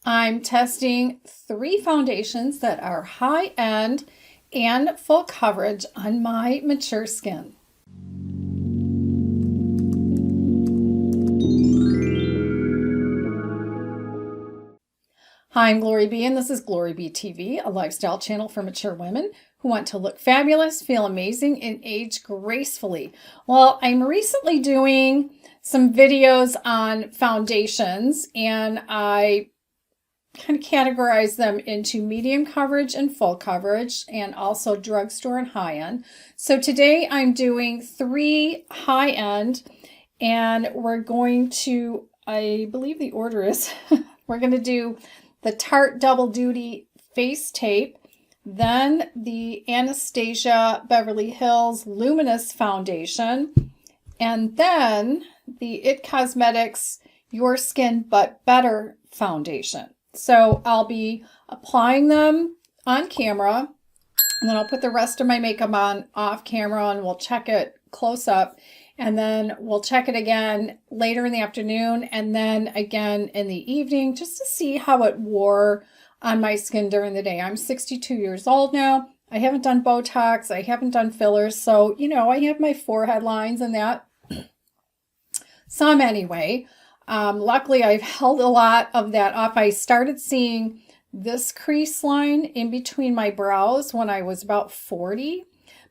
I'm testing 3 foundations that are high-end and full coverage on my mature skin. Hi, I'm GloryB, and this is GloryB-TV, a lifestyle channel for mature women who want to look fabulous, feel amazing, and age gracefully. Well, I'm recently doing some videos on foundations, and I kind of categorize them into medium coverage and full coverage, and also drugstore and high-end. So today I'm doing 3 high-end, and we're going to, I believe the order is, we're going to do the Tarte Double Duty Face Tape, then the Anastasia Beverly Hills Luminous Foundation, and then the IT Cosmetics Your Skin But Better Foundation. So I'll be applying them on camera, and then I'll put the rest of my makeup on off camera, and we'll check it close up. And then we'll check it again later in the afternoon, and then again in the evening, just to see how it wore on my skin during the day. I'm 62 years old now. I haven't done Botox. I haven't done fillers. So, you know, I have my forehead lines and that. Some anyway. Luckily, I've held a lot of that up. I started seeing this crease line in between my brows when I was about 40.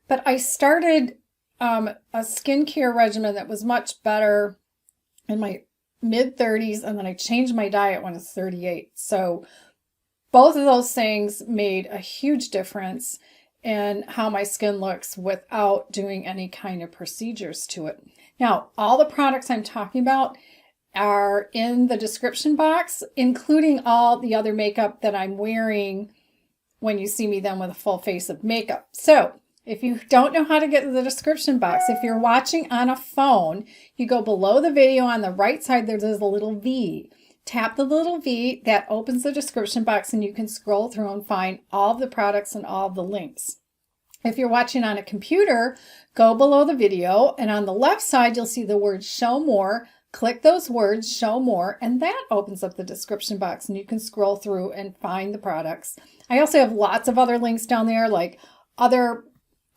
But I started a skincare regimen that was much better in my mid-30s, and then I changed my diet when I was 38. So both of those things made a huge difference in how my skin looks without doing any kind of procedures to it. Now, all the products I'm talking about are in the description box, including all the other makeup that I'm wearing when you see me then with a full face of makeup. So if you don't know how to get to the description box, if you're watching on a phone, you go below the video on the right side, there's a little V. Tap the little V, that opens the description box, and you can scroll through and find all of the products and all of the links. If you're watching on a computer, go below the video, and on the left side, you'll see the word Show More. Click those words, Show More, and that opens up the description box, and you can scroll through and find the products. I also have lots of other links down there, like other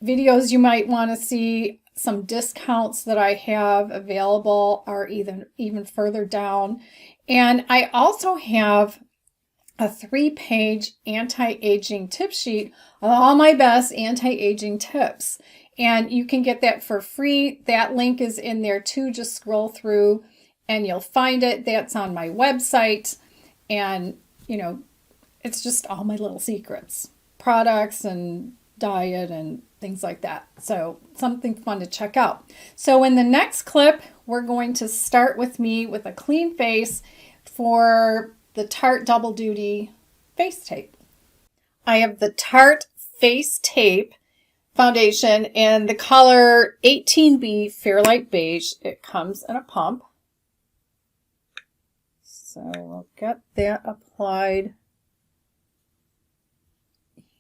videos you might want to see. Some discounts that I have available are even further down. And I also have a 3-page anti-aging tip sheet of all my best anti-aging tips. And you can get that for free. That link is in there too. Just scroll through and you'll find it. That's on my website. And, you know, it's just all my little secrets, products and diet and things like that. So something fun to check out. So in the next clip, we're going to start with me with a clean face for the Tarte Double Duty Face Tape. I have the Tarte Face Tape foundation in the color 18B Fairlight Beige. It comes in a pump. So we'll get that applied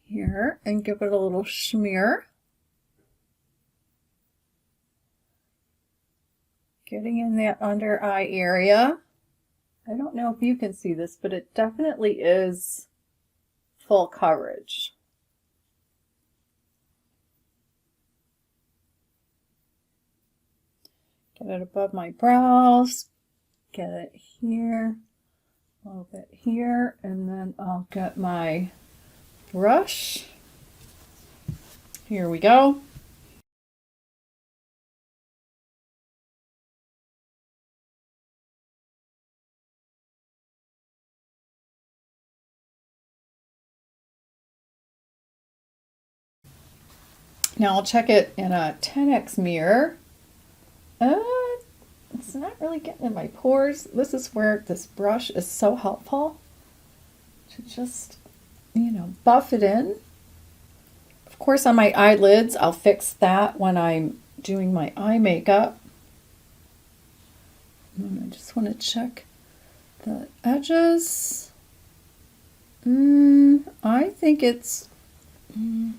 here and give it a little smear. Getting in that under eye area. I don't know if you can see this, but it definitely is full coverage. Get it above my brows, get it here, a little bit here, and then I'll get my brush. Here we go. Now I'll check it in a 10x mirror. It's not really getting in my pores. This is where this brush is so helpful to just, you know, buff it in. Of course, on my eyelids, I'll fix that when I'm doing my eye makeup. And I just want to check the edges. I think it's kind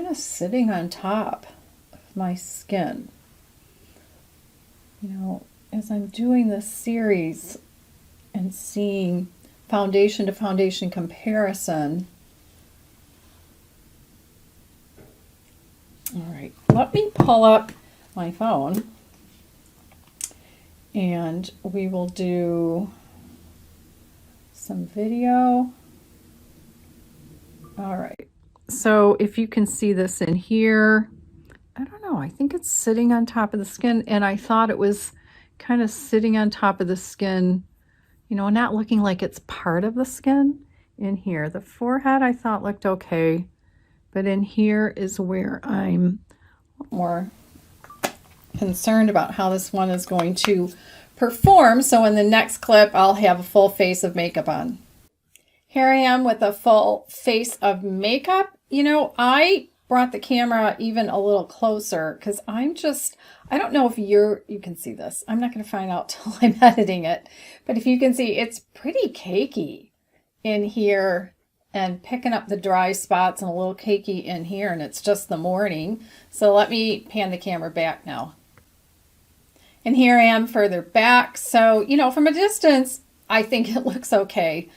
of sitting on top of my skin. You know, as I'm doing this series and seeing foundation to foundation comparison. All right, let me pull up my phone and we will do some video. All right, so if you can see this in here, I don't know, I think it's sitting on top of the skin, and I thought it was kind of sitting on top of the skin, you know, not looking like it's part of the skin in here. The forehead I thought looked okay, but in here is where I'm more concerned about how this one is going to perform. So in the next clip, I'll have a full face of makeup on. Here I am with a full face of makeup. You know, I brought the camera even a little closer because I don't know if you can see this. I'm not going to find out till I'm editing it. But if you can see, it's pretty cakey in here and picking up the dry spots and a little cakey in here, and it's just the morning. So let me pan the camera back now. And here I am further back. So, you know, from a distance, I think it looks okay.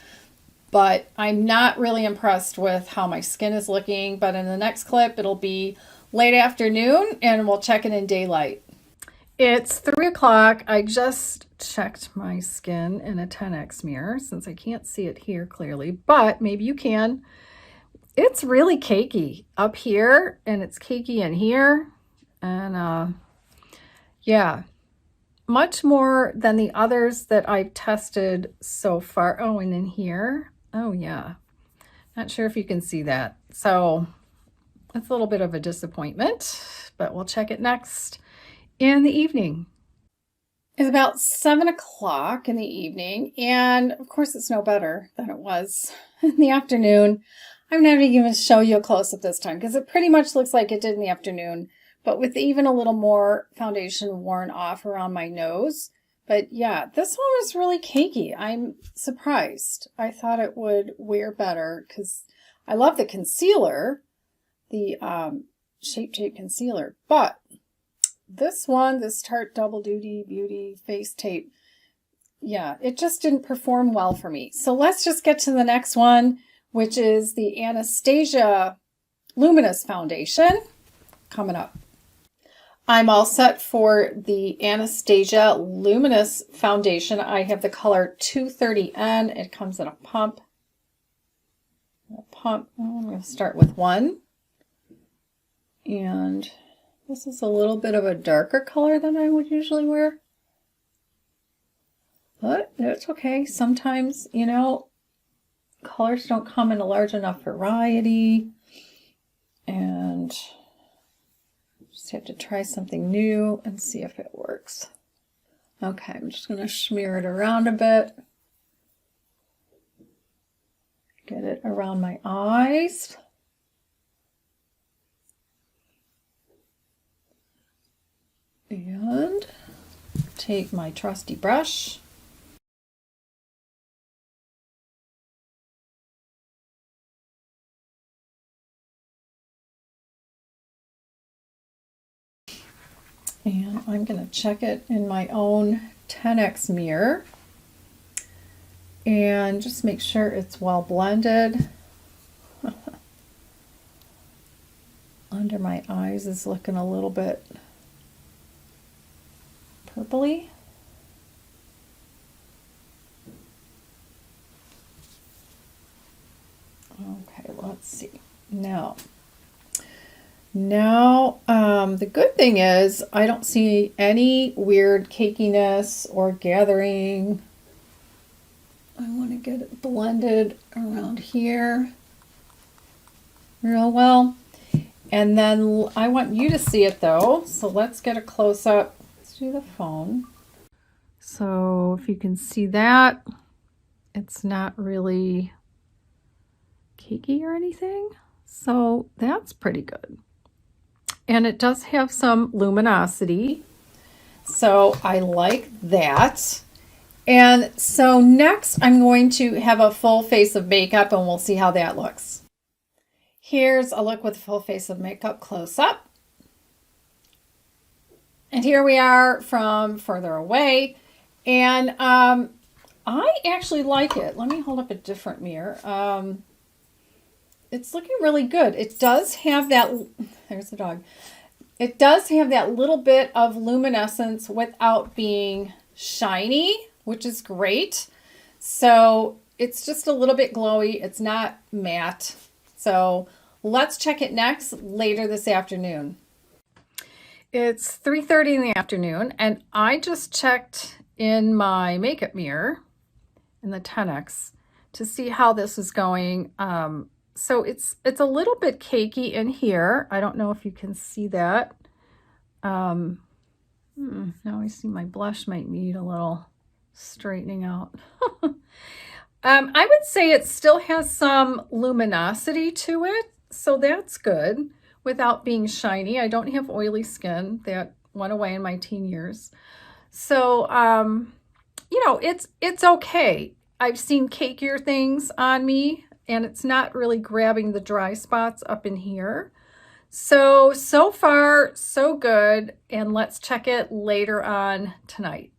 But I'm not really impressed with how my skin is looking. But in the next clip, it'll be late afternoon and we'll check it in daylight. It's 3 o'clock. I just checked my skin in a 10x mirror since I can't see it here clearly, but maybe you can. It's really cakey up here and it's cakey in here. And yeah, much more than the others that I've tested so far. Oh, and in here. Oh, yeah. Not sure if you can see that. So it's a little bit of a disappointment, but we'll check it next in the evening. It's about 7 o'clock in the evening, and of course it's no better than it was in the afternoon. I'm not even going to show you a close-up this time because it pretty much looks like it did in the afternoon, but with even a little more foundation worn off around my nose. But yeah, this one was really cakey. I'm surprised. I thought it would wear better because I love the concealer, the Shape Tape concealer. But this one, this Tarte Double Duty Beauty Face Tape, yeah, it just didn't perform well for me. So let's just get to the next one, which is the Anastasia Luminous Foundation coming up. I'm all set for the Anastasia Luminous Foundation. I have the color 230N. It comes in a pump. I'm going to start with one. And this is a little bit of a darker color than I would usually wear. But that's okay. Sometimes, you know, colors don't come in a large enough variety. And just have to try something new and see if it works. Okay, I'm just going to smear it around a bit. Get it around my eyes. And take my trusty brush. And I'm going to check it in my own 10x mirror and just make sure it's well blended. Under my eyes is looking a little bit purpley. Okay, let's see. Now, the good thing is I don't see any weird cakiness or gathering. I want to get it blended around here real well. And then I want you to see it though. So let's get a close-up. Let's do the phone. So if you can see that, it's not really cakey or anything. So that's pretty good. And it does have some luminosity. So I like that. And so next I'm going to have a full face of makeup and we'll see how that looks. Here's a look with full face of makeup close up. And here we are from further away. And I actually like it. Let me hold up a different mirror. It's looking really good. It does have that, there's the dog. It does have that little bit of luminescence without being shiny, which is great. So it's just a little bit glowy. It's not matte. So let's check it next later this afternoon. It's 3:30 in the afternoon, and I just checked in my makeup mirror in the 10X to see how this is going. So it's a little bit cakey in here. I don't know if you can see that. Now I see my blush might need a little straightening out. I would say it still has some luminosity to it, so that's good without being shiny. I don't have oily skin. That went away in my teen years. So, you know, it's okay. I've seen cakier things on me, and it's not really grabbing the dry spots up in here. So far, so good. And let's check it later on tonight.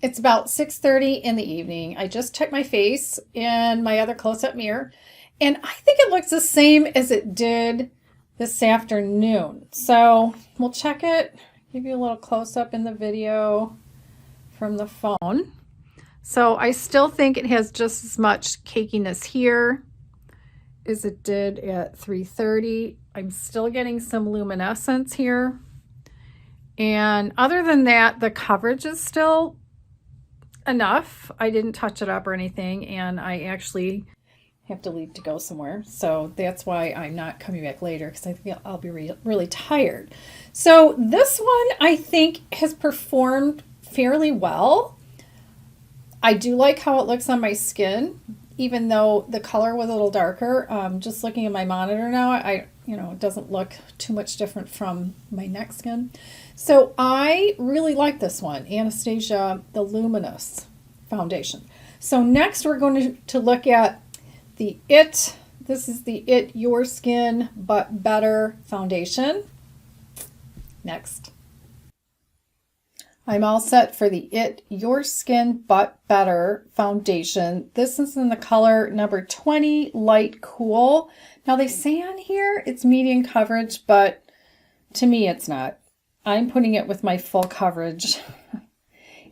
It's about 6:30 in the evening. I just checked my face in my other close-up mirror, and I think it looks the same as it did this afternoon. So we'll check it, give you a little close-up in the video from the phone. So I still think it has just as much cakiness here as it did at 3:30. I'm still getting some luminescence here. And other than that, the coverage is still enough. I didn't touch it up or anything, and I actually have to leave to go somewhere. So that's why I'm not coming back later, because I think I'll be really tired. So this one I think has performed fairly well. I do like how it looks on my skin, even though the color was a little darker. Just looking at my monitor now, it doesn't look too much different from my neck skin. So I really like this one, Anastasia the Luminous foundation. So next we're going to look at the It. This is the It Your Skin But Better foundation. Next. I'm all set for the It Your Skin But Better foundation. This is in the color number 20, Light Cool. Now they say on here it's medium coverage, but to me it's not. I'm putting it with my full coverage.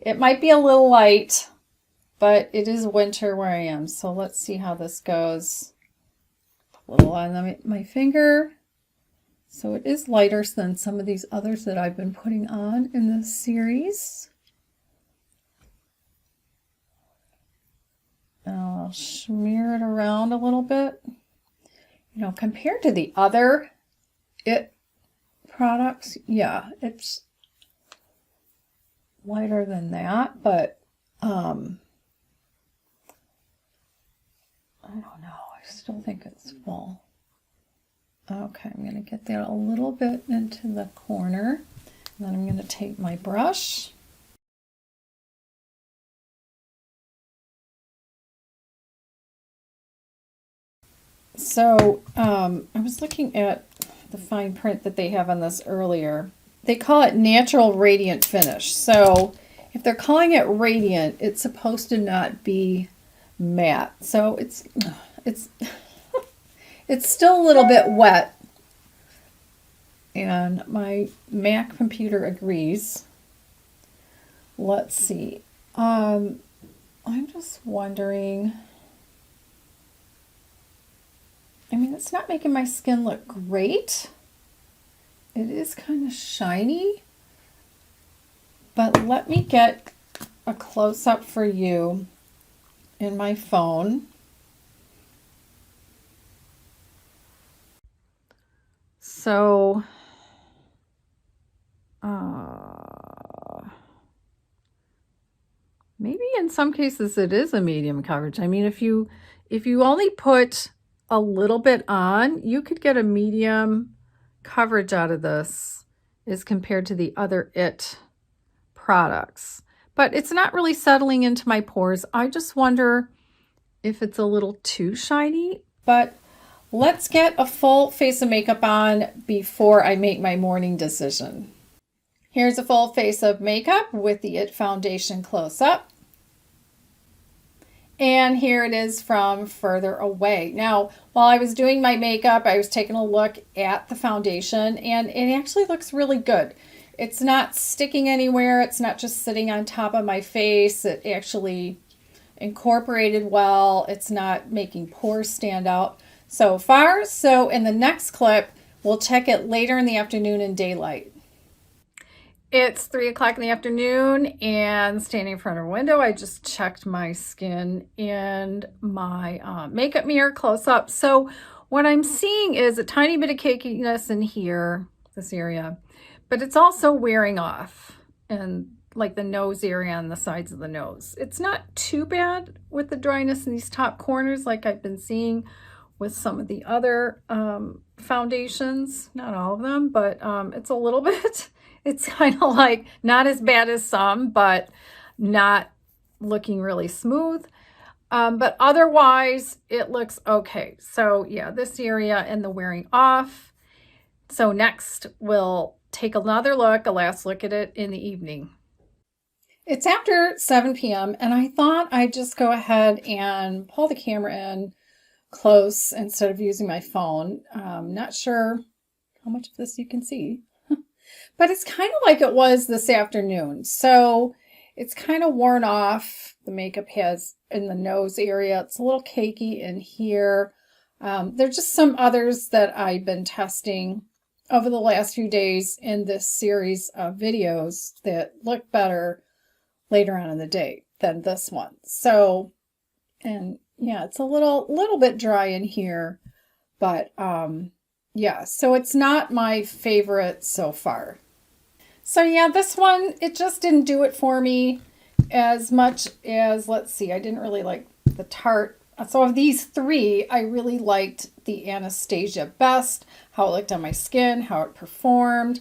It might be a little light, but it is winter where I am. So let's see how this goes. A little on my finger. So it is lighter than some of these others that I've been putting on in this series. I'll smear it around a little bit. You know, compared to the other It products, yeah, it's lighter than that, but I don't know. I still think it's full. Okay, I'm going to get that a little bit into the corner. And then I'm going to take my brush. So I was looking at the fine print that they have on this earlier. They call it natural radiant finish. So if they're calling it radiant, it's supposed to not be matte. So it's it's still a little bit wet, and my Mac computer agrees. Let's see. I'm just wondering. I mean, it's not making my skin look great. It is kind of shiny, but let me get a close-up for you in my phone. So, maybe in some cases it is a medium coverage. I mean, if you only put a little bit on, you could get a medium coverage out of this as compared to the other It products. But it's not really settling into my pores. I just wonder if it's a little too shiny. But let's get a full face of makeup on before I make my morning decision. Here's a full face of makeup with the IT foundation close up. And here it is from further away. Now, while I was doing my makeup, I was taking a look at the foundation, and it actually looks really good. It's not sticking anywhere. It's not just sitting on top of my face. It actually incorporated well. It's not making pores stand out so far. So in the next clip, we'll check it later in the afternoon in daylight. It's 3 o'clock in the afternoon and standing in front of a window, I just checked my skin and my makeup mirror close up. So what I'm seeing is a tiny bit of cakiness in here, this area, but it's also wearing off, and like the nose area on the sides of the nose. It's not too bad with the dryness in these top corners like I've been seeing with some of the other foundations, not all of them, but it's a little bit. It's kind of like not as bad as some, but not looking really smooth. But otherwise, it looks okay. So yeah, this area and the wearing off. So next, we'll take another look, a last look at it in the evening. It's after 7 p.m. and I thought I'd just go ahead and pull the camera in close instead of using my phone. Not sure how much of this you can see. But it's kind of like it was this afternoon. So it's kind of worn off. The makeup has in the nose area. It's a little cakey in here. There's just some others that I've been testing over the last few days in this series of videos that look better later on in the day than this one. So, and yeah, it's a little bit dry in here, but yeah, so it's not my favorite so far. So yeah, this one, it just didn't do it for me as much as, let's see, I didn't really like the Tarte. So of these three, I really liked the Anastasia best, how it looked on my skin, how it performed,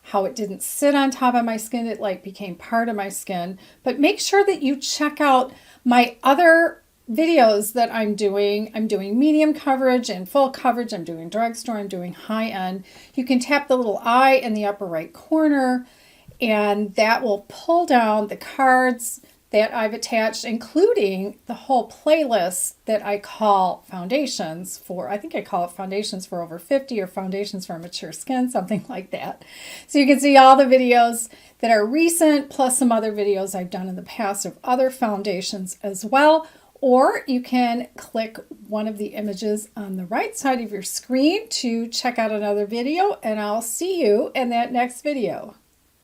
how it didn't sit on top of my skin. It like became part of my skin. But make sure that you check out my other videos that I'm doing. I'm doing medium coverage and full coverage. I'm doing drugstore. I'm doing high end. You can tap the little eye in the upper right corner, and that will pull down the cards that I've attached, including the whole playlist that I call foundations for. I think I call it foundations for over 50 or foundations for mature skin, something like that. So you can see all the videos that are recent, plus some other videos I've done in the past of other foundations as well. Or you can click one of the images on the right side of your screen to check out another video, and I'll see you in that next video.